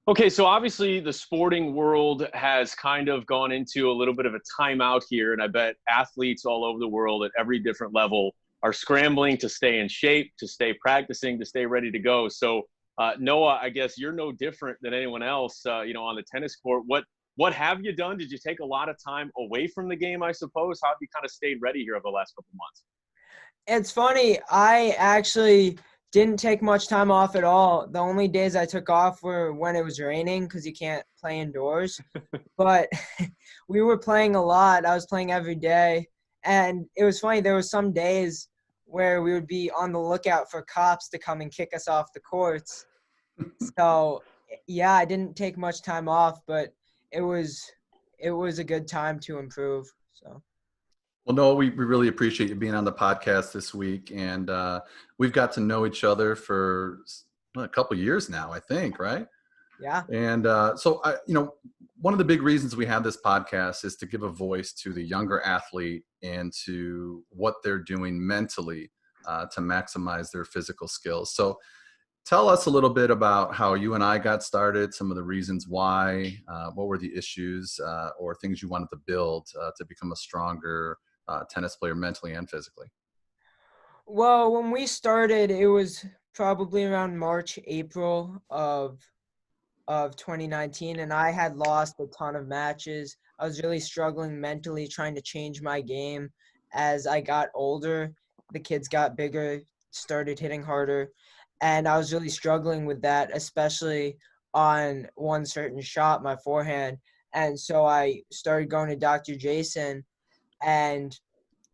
Okay, so obviously the sporting world has kind of gone into a little bit of a timeout here, and I bet athletes all over the world at every different level are scrambling to stay in shape, to stay practicing, to stay ready to go. So, Noah, I guess you're no different than anyone else, on the tennis court. What have you done? Did you take a lot of time away from the game, I suppose? How have you kind of stayed ready here over the last couple of months? It's funny. I actually didn't take much time off at all. The only days I took off were when it was raining because you can't play indoors. But we were playing a lot. I was playing every day. And it was funny. There were some days where we would be on the lookout for cops to come and kick us off the courts. So, yeah, I didn't take much time off, but it was a good time to improve. So. Well, Noah, we really appreciate you being on the podcast this week. And we've got to know each other for a couple of years now, I think, right? Yeah. And so, one of the big reasons we have this podcast is to give a voice to the younger athlete and to what they're doing mentally to maximize their physical skills. So tell us a little bit about how you and I got started, some of the reasons why, what were the issues or things you wanted to build to become a stronger tennis player mentally and physically? Well, when we started, it was probably around March, April of 2019, and I had lost a ton of matches. I was really struggling mentally trying to change my game. As I got older, the kids got bigger, started hitting harder, and I was really struggling with that, especially on one certain shot, my forehand. And so I started going to Dr. Jason, and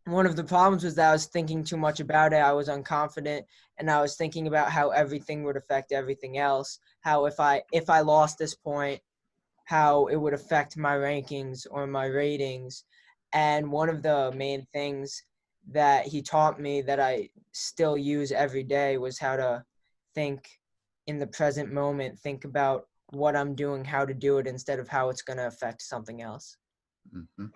one of the problems was that I was thinking too much about it. I was unconfident, and I was thinking about how everything would affect everything else, how if I lost this point, how it would affect my rankings or my ratings. And one of the main things that he taught me that I still use every day was how to think in the present moment, think about what I'm doing, how to do it, instead of how it's going to affect something else. Mm-hmm.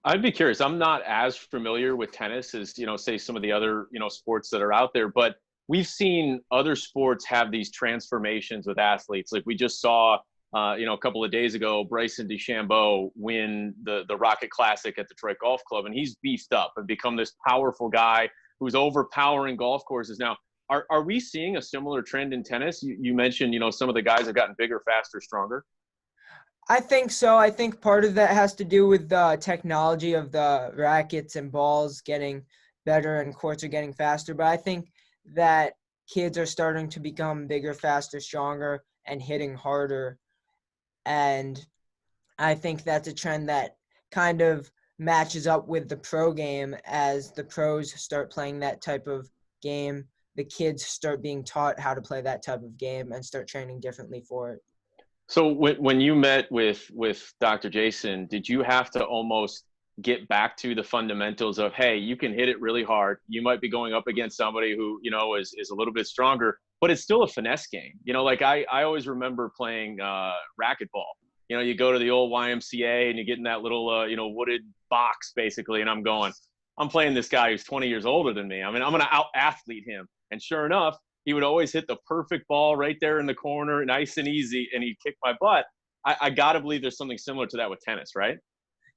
I'd be curious. I'm not as familiar with tennis as, say some of the other, sports that are out there, but we've seen other sports have these transformations with athletes. Like we just saw, a couple of days ago, Bryson DeChambeau win the Rocket Classic at Detroit Golf Club, and he's beefed up and become this powerful guy who's overpowering golf courses. Now, are we seeing a similar trend in tennis? You mentioned, some of the guys have gotten bigger, faster, stronger. I think so. I think part of that has to do with the technology of the rackets and balls getting better and courts are getting faster. But I think that kids are starting to become bigger, faster, stronger, and hitting harder. And I think that's a trend that kind of matches up with the pro game. As the pros start playing that type of game, the kids start being taught how to play that type of game and start training differently for it. So when you met with Dr. Jason, did you have to almost get back to the fundamentals of, hey, you can hit it really hard. You might be going up against somebody who, is a little bit stronger, but it's still a finesse game. Like I always remember playing racquetball. You go to the old YMCA and you get in that little, wooded box basically. And I'm playing this guy who's 20 years older than me. I mean, I'm going to out-athlete him. And sure enough, he would always hit the perfect ball right there in the corner, nice and easy, and he'd kick my butt. I got to believe there's something similar to that with tennis, right?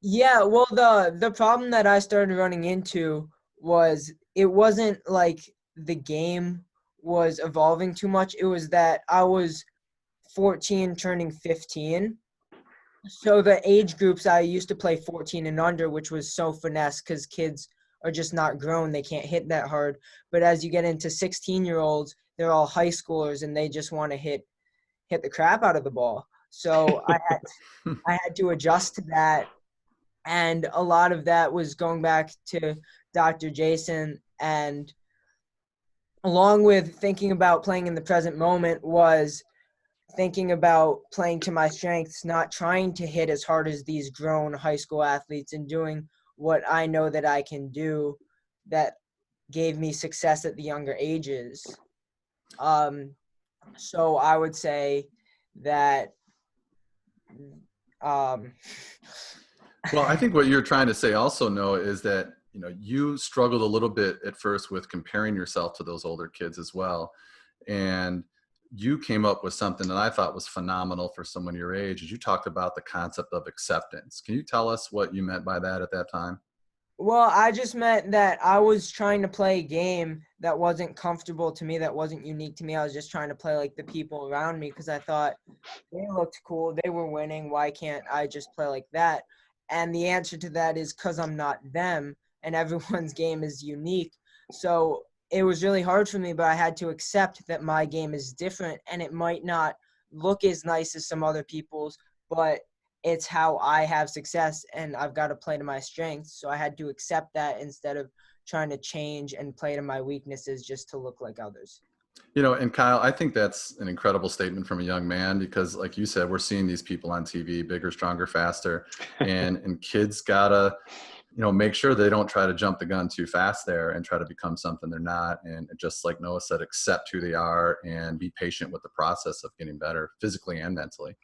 Yeah, well, the problem that I started running into was it wasn't like the game was evolving too much. It was that I was 14 turning 15. So the age groups I used to play 14 and under, which was so finesse because kids are just not grown. They can't hit that hard. But as you get into 16-year-olds, they're all high schoolers and they just want to hit the crap out of the ball. So I had to adjust to that. And a lot of that was going back to Dr. Jason, and along with thinking about playing in the present moment was thinking about playing to my strengths, not trying to hit as hard as these grown high school athletes, and doing what I know that I can do that gave me success at the younger ages. So I would say that well, I think what you're trying to say also, Noah, is that you struggled a little bit at first with comparing yourself to those older kids as well. And you came up with something that I thought was phenomenal for someone your age, is you talked about the concept of acceptance. Can you tell us what you meant by that at that time? Well, I just meant that I was trying to play a game that wasn't comfortable to me, that wasn't unique to me. I was just trying to play like the people around me because I thought they looked cool, they were winning. Why can't I just play like that? And the answer to that is because I'm not them, and everyone's game is unique. So it was really hard for me, but I had to accept that my game is different, and it might not look as nice as some other people's, but it's how I have success, and I've got to play to my strengths. So I had to accept that instead of trying to change and play to my weaknesses just to look like others. You know, and Kyle, I think that's an incredible statement from a young man, because like you said, we're seeing these people on TV, bigger, stronger, faster, and kids gotta, you know, make sure they don't try to jump the gun too fast there and try to become something they're not. And just like Noah said, accept who they are and be patient with the process of getting better physically and mentally.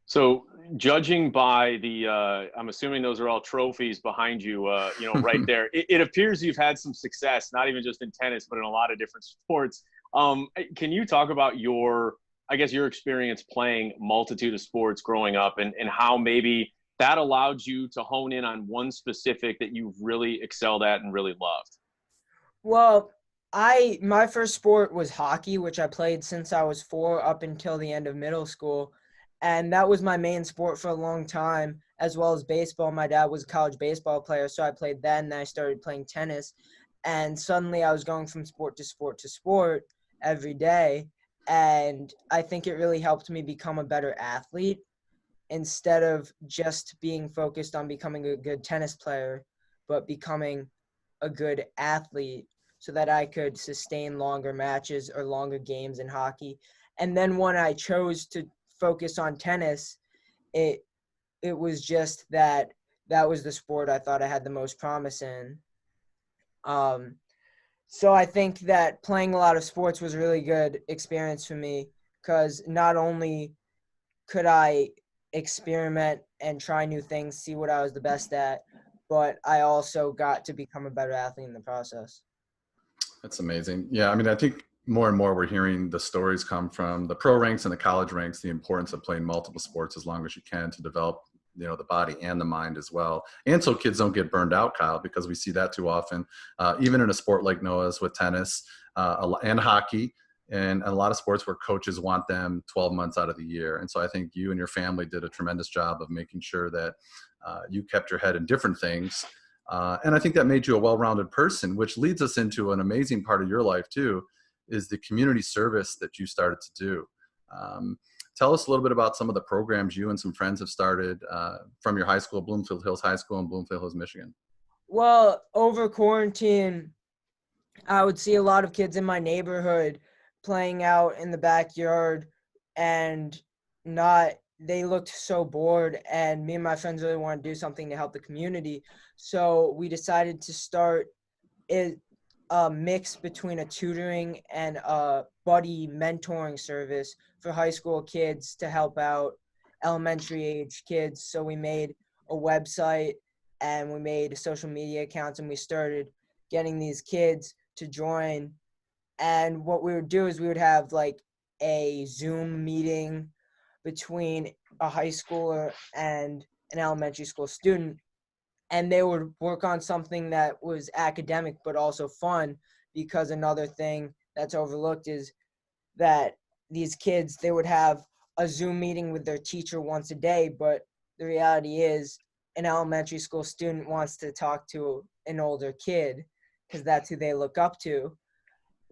So judging by the, I'm assuming those are all trophies behind you, you know, right there. It appears you've had some success, not even just in tennis, but in a lot of different sports. Can you talk about your experience playing multitude of sports growing up, and how maybe that allowed you to hone in on one specific that you've really excelled at and really loved? Well, my first sport was hockey, which I played since I was 4 up until the end of middle school. And that was my main sport for a long time, as well as baseball. My dad was a college baseball player, so I played then, and then I started playing tennis. And suddenly I was going from sport to sport to sport every day. And I think it really helped me become a better athlete instead of just being focused on becoming a good tennis player, but becoming a good athlete so that I could sustain longer matches or longer games in hockey. And then when I chose to focus on tennis, it was just that was the sport I thought I had the most promise in. So I think that playing a lot of sports was a really good experience for me, because not only could I experiment and try new things, see what I was the best at, but I also got to become a better athlete in the process. That's amazing. Yeah, I mean, I think more and more we're hearing the stories come from the pro ranks and the college ranks, the importance of playing multiple sports as long as you can to develop, you know, the body and the mind as well. And so kids don't get burned out, Kyle, because we see that too often, even in a sport like Noah's with tennis and hockey, and a lot of sports where coaches want them 12 months out of the year. And so I think you and your family did a tremendous job of making sure that you kept your head in different things. And I think that made you a well-rounded person, which leads us into an amazing part of your life too, is the community service that you started to do. Tell us a little bit about some of the programs you and some friends have started from your high school, Bloomfield Hills High School in Bloomfield Hills, Michigan. Well, over quarantine, I would see a lot of kids in my neighborhood playing out in the backyard, and they looked so bored, and me and my friends really wanted to do something to help the community. So we decided to start a mix between a tutoring and a buddy mentoring service for high school kids to help out elementary age kids. So we made a website and we made social media accounts, and we started getting these kids to join. And what we would do is we would have like a Zoom meeting between a high schooler and an elementary school student, and they would work on something that was academic but also fun, because another thing that's overlooked is that these kids, they would have a Zoom meeting with their teacher once a day, but the reality is an elementary school student wants to talk to an older kid because that's who they look up to.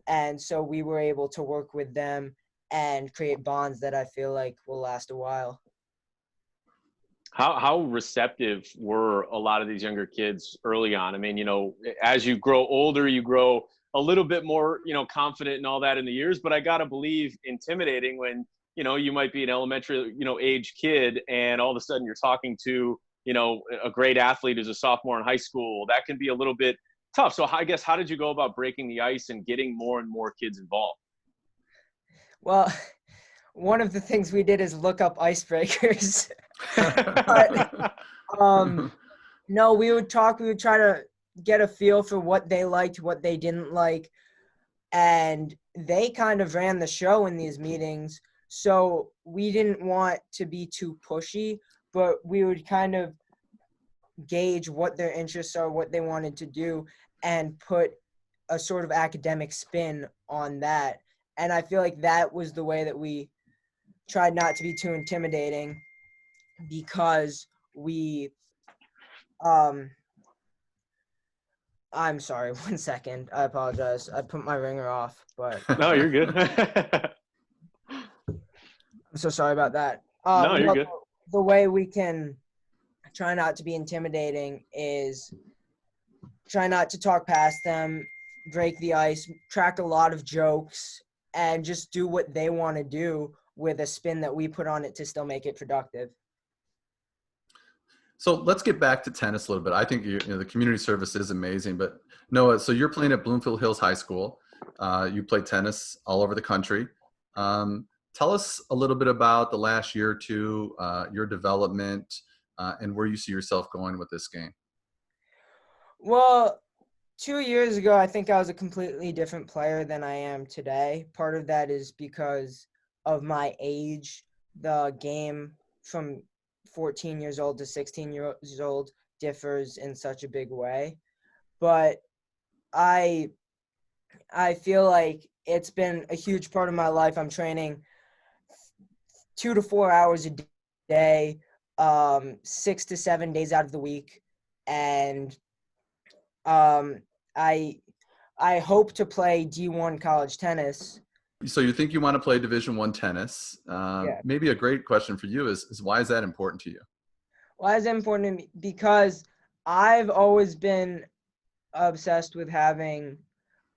And so we were able to work with them and create bonds that I feel like will last a while. How receptive were a lot of these younger kids early on? I mean, you know, as you grow older, you grow a little bit more, you know, confident and all that in the years, but I got to believe intimidating when, you know, you might be an elementary, you know, age kid, and all of a sudden you're talking to, you know, a great athlete who's a sophomore in high school. That can be a little bit tough. So I guess, how did you go about breaking the ice and getting more and more kids involved? Well, one of the things we did is look up icebreakers. But, no, we would try to get a feel for what they liked, what they didn't like. and they kind of ran the show in these meetings. So we didn't want to be too pushy, but we would kind of gauge what their interests are, what they wanted to do, and put a sort of academic spin on that. And I feel like that was the way that we tried not to be too intimidating, because we I'm sorry, 1 second. I apologize. I put my ringer off, but No, you're good. I'm so sorry about that. No, you're good. The way we can try not to be intimidating is try not to talk past them, break the ice, crack a lot of jokes, and just do what they want to do with a spin that we put on it to still make it productive. So let's get back to tennis a little bit. I think the community service is amazing. But Noah, so you're playing at Bloomfield Hills High School. You play tennis all over the country. Tell us a little bit about the last year or two, your development, and where you see yourself going with this game. Well, 2 years ago, I think I was a completely different player than I am today. Part of that is because of my age. The game from 14 years old to 16 years old differs in such a big way. But I feel like it's been a huge part of my life. I'm training 2 to 4 hours a day, 6 to 7 days out of the week. And I hope to play D1 college tennis. So you think you want to play Division I tennis? Yeah. Maybe a great question for you is why is that important to you? Why is that important to me? Because I've always been obsessed with having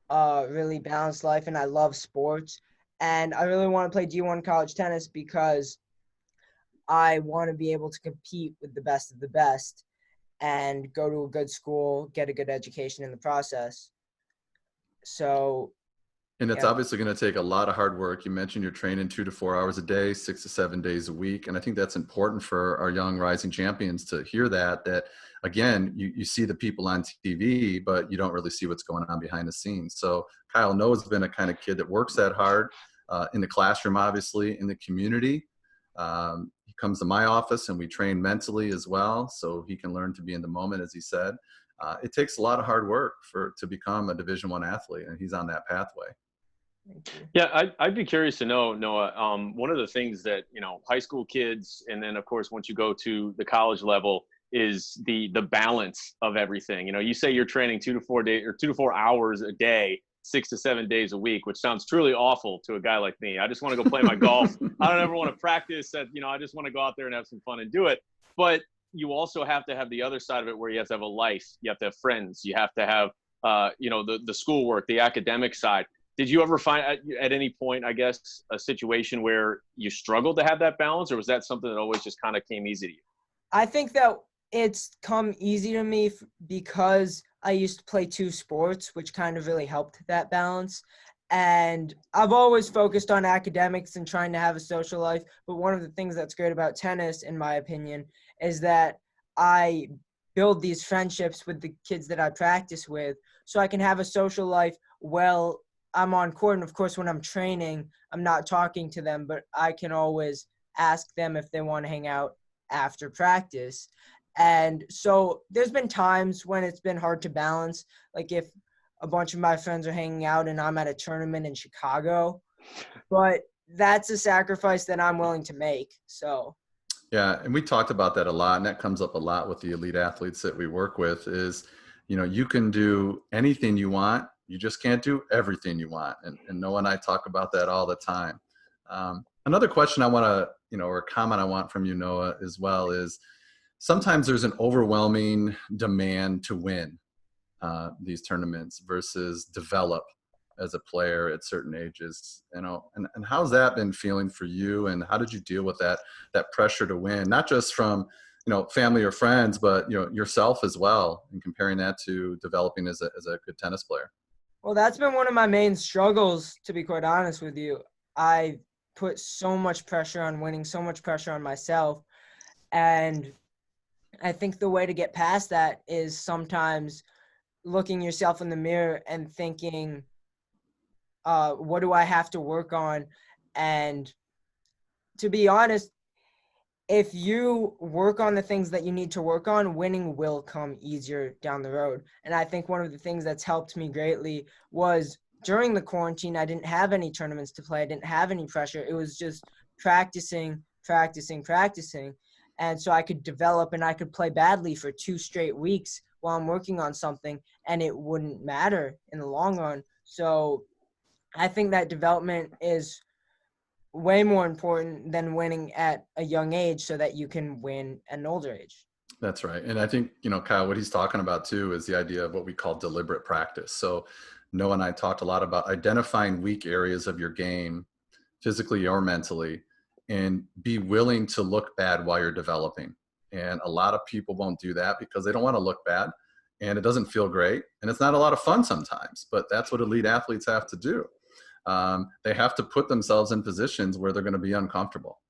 a really balanced life, and I love sports. And I really want to play D1 college tennis because I want to be able to compete with the best of the best and go to a good school, get a good education in the process. So, and it's obviously going to take a lot of hard work. You mentioned you're training 2 to 4 hours a day, 6 to 7 days a week. And I think that's important for our young rising champions to hear that again, you see the people on TV, but you don't really see what's going on behind the scenes. So Kyle Noah's been a kind of kid that works that hard in the classroom, obviously, in the community. He comes to my office and we train mentally as well, so he can learn to be in the moment, as he said. It takes a lot of hard work to become a Division I athlete, and he's on that pathway. Yeah, I'd be curious to know, Noah, one of the things that, high school kids, and then of course, once you go to the college level, is the balance of everything. You say you're training 2 to 4 hours a day, 6 to 7 days a week, which sounds truly awful to a guy like me. I just want to go play my golf. I don't ever want to practice. I just want to go out there and have some fun and do it. But you also have to have the other side of it, where you have to have a life. You have to have friends. You have to have, the schoolwork, the academic side. Did you ever find at any point, I guess, a situation where you struggled to have that balance, or was that something that always just kind of came easy to you? I think that it's come easy to me because I used to play 2 sports, which kind of really helped that balance. And I've always focused on academics and trying to have a social life. But one of the things that's great about tennis, in my opinion, is that I build these friendships with the kids that I practice with, so I can have a social life while I'm on court. And of course, when I'm training, I'm not talking to them, but I can always ask them if they want to hang out after practice. And so there's been times when it's been hard to balance, like if a bunch of my friends are hanging out and I'm at a tournament in Chicago, but that's a sacrifice that I'm willing to make. So yeah, and we talked about that a lot, and that comes up a lot with the elite athletes that we work with is, you can do anything you want, you just can't do everything you want. And Noah and I talk about that all the time. Another question I want to, or a comment I want from you, Noah, as well, is sometimes there's an overwhelming demand to win these tournaments versus develop as a player at certain ages, and how's that been feeling for you, and how did you deal with that pressure to win, not just from family or friends, but yourself as well, and comparing that to developing as a good tennis player? Well, that's been one of my main struggles, to be quite honest with you. I put so much pressure on winning, so much pressure on myself, and I think the way to get past that is sometimes looking yourself in the mirror and thinking, what do I have to work on? And to be honest, if you work on the things that you need to work on, winning will come easier down the road. And I think one of the things that's helped me greatly was during the quarantine, I didn't have any tournaments to play. I didn't have any pressure. It was just practicing. And so I could develop, and I could play badly for 2 straight weeks while I'm working on something, and it wouldn't matter in the long run. So I think that development is way more important than winning at a young age so that you can win at an older age. That's right. And I think, Kyle, what he's talking about too is the idea of what we call deliberate practice. So Noah and I talked a lot about identifying weak areas of your game, physically or mentally, and be willing to look bad while you're developing. And a lot of people won't do that because they don't want to look bad, and it doesn't feel great, and it's not a lot of fun sometimes, but that's what elite athletes have to do. They have to put themselves in positions where they're going to be uncomfortable.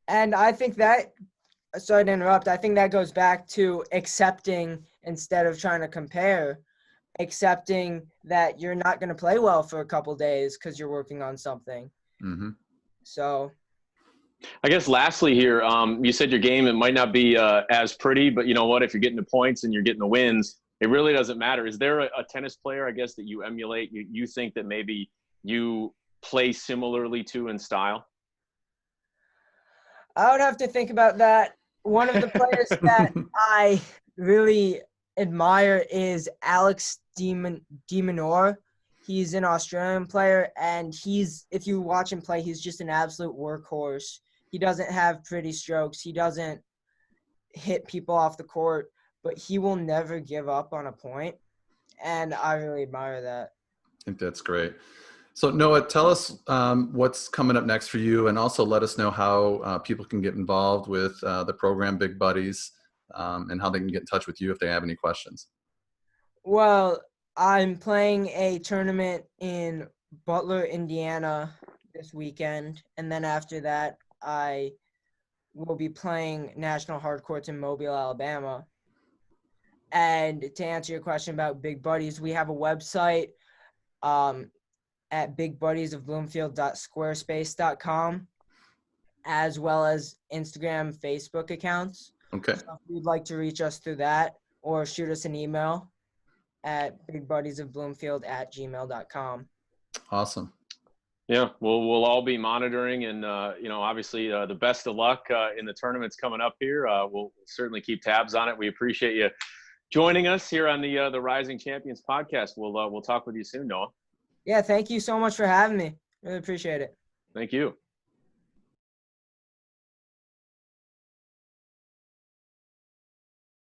And I think that, sorry to interrupt, I think that goes back to accepting instead of trying to compare, accepting that you're not going to play well for a couple days because you're working on something. Mm-hmm. So I guess lastly here, you said your game, it might not be as pretty, but you know what, if you're getting the points and you're getting the wins, it really doesn't matter. Is there a tennis player, I guess, that you emulate, you think that maybe you play similarly to in style? I would have to think about that. One of the players that I really admire is Alex de Minaur. He's an Australian player, and if you watch him play, he's just an absolute workhorse. He doesn't have pretty strokes. He doesn't hit people off the court, but he will never give up on a point, and I really admire that. I think that's great. So Noah, tell us what's coming up next for you, and also let us know how people can get involved with the program Big Buddies, and how they can get in touch with you if they have any questions. Well, I'm playing a tournament in Butler, Indiana this weekend, and then after that, I will be playing National Hard Courts in Mobile, Alabama. And to answer your question about Big Buddies, we have a website at bigbuddiesofbloomfield.squarespace.com, as well as Instagram, Facebook accounts. Okay. So if you'd like to reach us through that, or shoot us an email at bigbuddiesofbloomfield@gmail.com. Awesome. Yeah, we'll all be monitoring, and obviously the best of luck in the tournaments coming up here. We'll certainly keep tabs on it. We appreciate you joining us here on the Rising Champions podcast. We'll talk with you soon, Noah. Yeah, thank you so much for having me. Really appreciate it. Thank you.